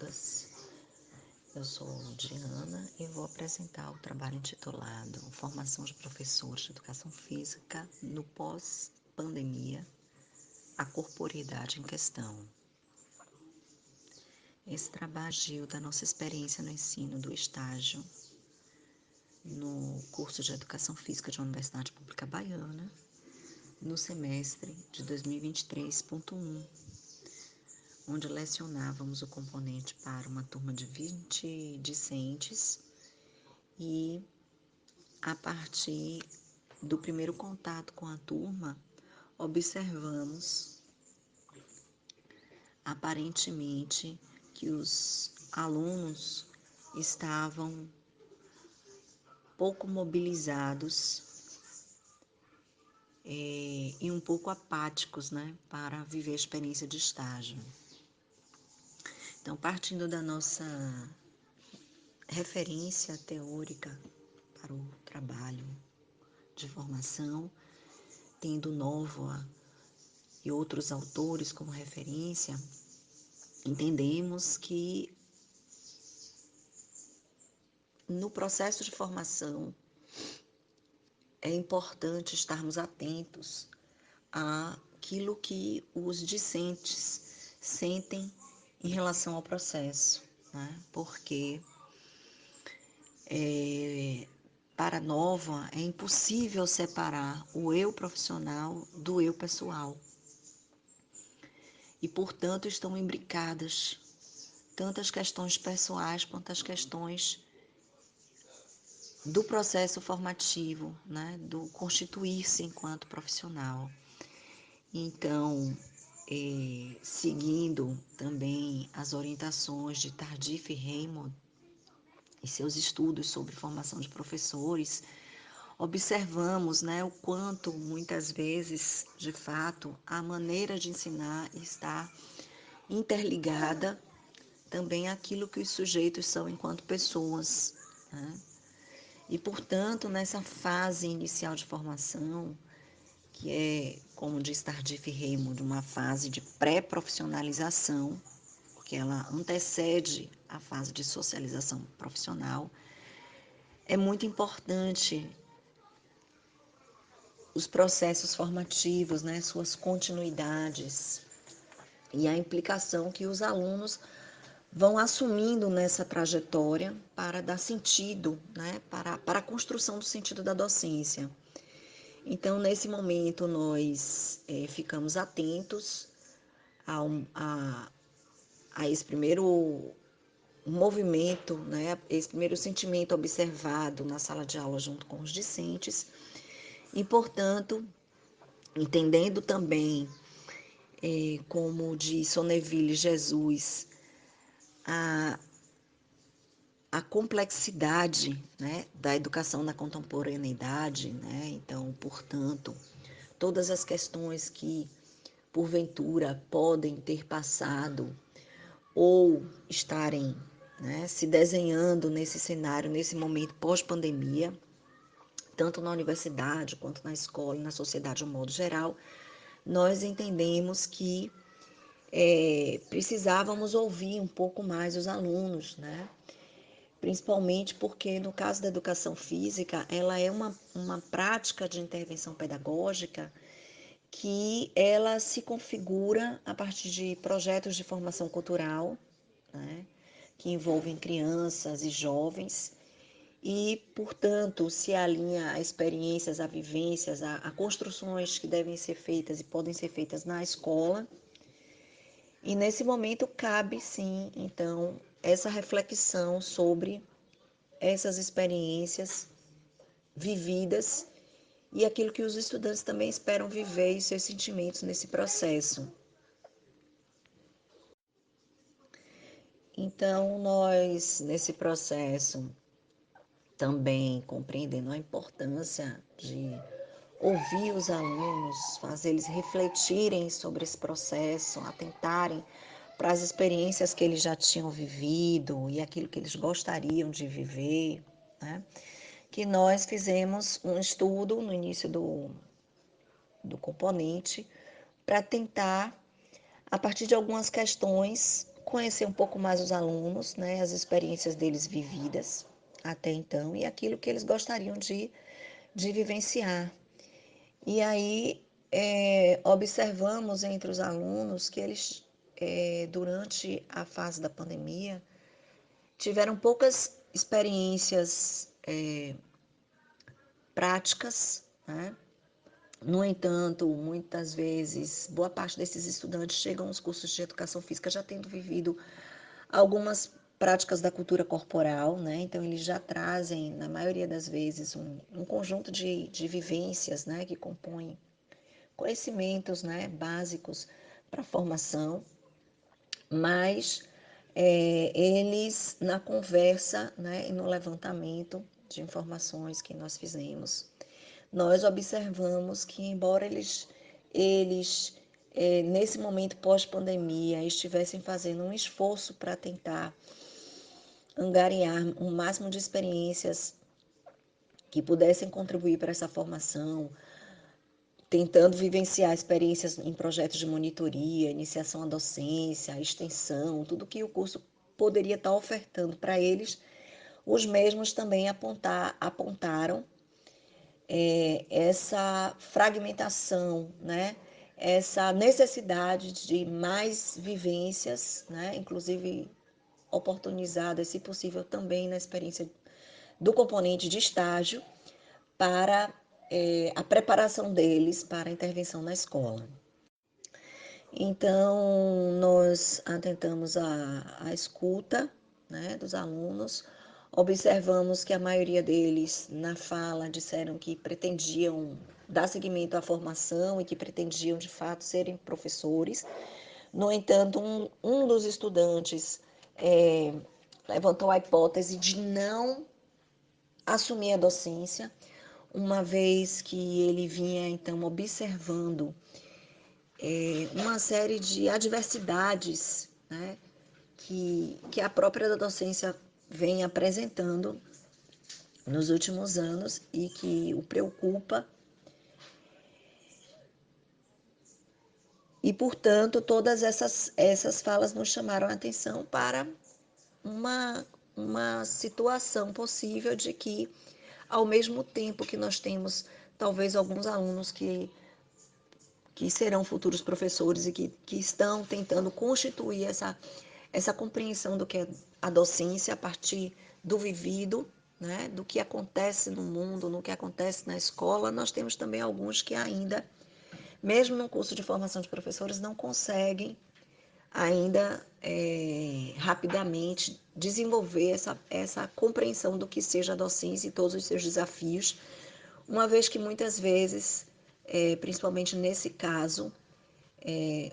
todas. Eu sou Diana e vou apresentar o trabalho intitulado Formação de Professores de Educação Física no pós-pandemia, a corporeidade em questão. Esse trabalho surgiu da nossa experiência no ensino do estágio no curso de Educação Física de uma Universidade Pública Baiana, no semestre de 2023.1, onde lecionávamos o componente para uma turma de 20 discentes e, a partir do primeiro contato com a turma, observamos aparentemente que os alunos estavam pouco mobilizados e um pouco apáticos, para viver a experiência de estágio. Então, partindo da nossa referência teórica para o trabalho de formação, tendo Novoa e outros autores como referência, entendemos que no processo de formação é importante estarmos atentos àquilo que os discentes sentem em relação ao processo, porque para Novoa é impossível separar o eu profissional do eu pessoal e, portanto, estão imbricadas tanto as questões pessoais quanto as questões do processo formativo, do constituir-se enquanto profissional. Então, seguindo também as orientações de Tardif e Raymond e seus estudos sobre formação de professores, observamos o quanto, muitas vezes, de fato, a maneira de ensinar está interligada também àquilo que os sujeitos são enquanto pessoas. E, portanto, nessa fase inicial de formação, que é, como diz Tardif e Raymond, uma fase de pré-profissionalização, porque ela antecede a fase de socialização profissional, é muito importante os processos formativos, suas continuidades e a implicação que os alunos vão assumindo nessa trajetória para dar sentido, para a construção do sentido da docência. Então, nesse momento, nós ficamos atentos a esse primeiro movimento, esse primeiro sentimento observado na sala de aula junto com os discentes e, portanto, entendendo também, como diz Sonneville Jesus, a complexidade da educação na contemporaneidade, Então, portanto, todas as questões que, porventura, podem ter passado ou estarem se desenhando nesse cenário, nesse momento pós-pandemia, tanto na universidade quanto na escola e na sociedade de um modo geral, nós entendemos que precisávamos ouvir um pouco mais os alunos, principalmente porque, no caso da educação física, ela é uma prática de intervenção pedagógica que ela se configura a partir de projetos de formação cultural, que envolvem crianças e jovens, e, portanto, se alinha a experiências, a vivências, a construções que devem ser feitas e podem ser feitas na escola. E, nesse momento, cabe, sim, então, essa reflexão sobre essas experiências vividas e aquilo que os estudantes também esperam viver e seus sentimentos nesse processo. Então, nós, nesse processo, também compreendendo a importância de ouvir os alunos, fazer eles refletirem sobre esse processo, atentarem para as experiências que eles já tinham vivido e aquilo que eles gostariam de viver, que nós fizemos um estudo no início do componente para tentar, a partir de algumas questões, conhecer um pouco mais os alunos, né, as experiências deles vividas até então e aquilo que eles gostariam de vivenciar. E aí observamos entre os alunos que eles, durante a fase da pandemia, tiveram poucas experiências práticas, né? No entanto, muitas vezes, boa parte desses estudantes chegam aos cursos de educação física já tendo vivido algumas práticas da cultura corporal, né? Então, eles já trazem, na maioria das vezes, um conjunto de vivências, né? Que compõem conhecimentos, né? Básicos para a formação, mas eles, na conversa, né? E no levantamento de informações que nós fizemos, nós observamos que, embora eles nesse momento pós-pandemia, estivessem fazendo um esforço para tentar angariar um máximo de experiências que pudessem contribuir para essa formação, tentando vivenciar experiências em projetos de monitoria, iniciação à docência, extensão, tudo que o curso poderia estar ofertando para eles, os mesmos também apontaram essa fragmentação, né? Essa necessidade de mais vivências, né? Inclusive oportunizadas, se possível, também na experiência do componente de estágio para a preparação deles para a intervenção na escola. Então, nós atentamos à escuta, né, dos alunos, observamos que a maioria deles, na fala, disseram que pretendiam dar seguimento à formação e que pretendiam, de fato, serem professores. No entanto, um dos estudantes levantou a hipótese de não assumir a docência, uma vez que ele vinha, então, observando uma série de adversidades, né, que a própria docência vem apresentando nos últimos anos e que o preocupa. E, portanto, todas essas falas nos chamaram a atenção para uma situação possível de que, ao mesmo tempo que nós temos talvez alguns alunos que serão futuros professores e que estão tentando constituir essa compreensão do que é a docência a partir do vivido, né, do que acontece no mundo, no que acontece na escola, nós temos também alguns que ainda, mesmo no curso de formação de professores, não conseguem ainda rapidamente desenvolver essa compreensão do que seja a docência e todos os seus desafios, uma vez que muitas vezes, principalmente nesse caso,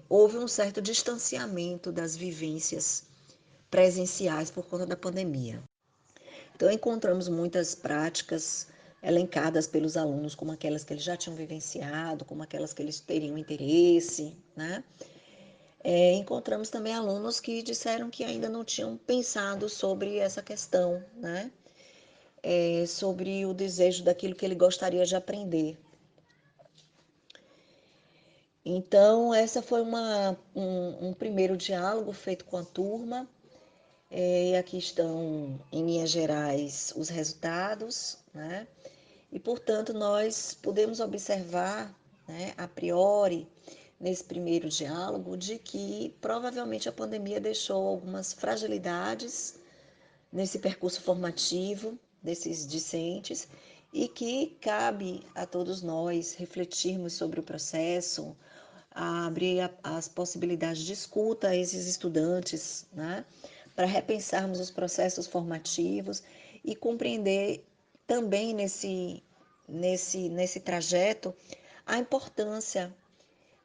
houve um certo distanciamento das vivências presenciais por conta da pandemia. Então, encontramos muitas práticas elencadas pelos alunos como aquelas que eles já tinham vivenciado, como aquelas que eles teriam interesse, né? Encontramos também alunos que disseram que ainda não tinham pensado sobre essa questão, né? Sobre o desejo daquilo que ele gostaria de aprender. Então, essa foi um primeiro diálogo feito com a turma. E aqui estão, em linhas gerais, os resultados, né? E, portanto, nós podemos observar, né, a priori, nesse primeiro diálogo, de que provavelmente a pandemia deixou algumas fragilidades nesse percurso formativo desses discentes e que cabe a todos nós refletirmos sobre o processo, abrir as possibilidades de escuta a esses estudantes, né, para repensarmos os processos formativos e compreender também nesse trajeto a importância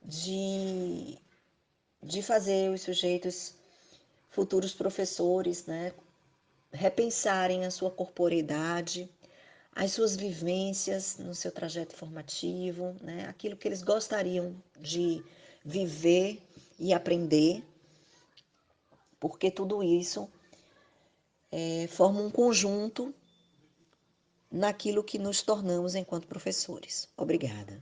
de, de fazer os sujeitos futuros professores, né, repensarem a sua corporeidade, as suas vivências no seu trajeto formativo, né, aquilo que eles gostariam de viver e aprender, porque tudo isso forma um conjunto naquilo que nos tornamos enquanto professores. Obrigada.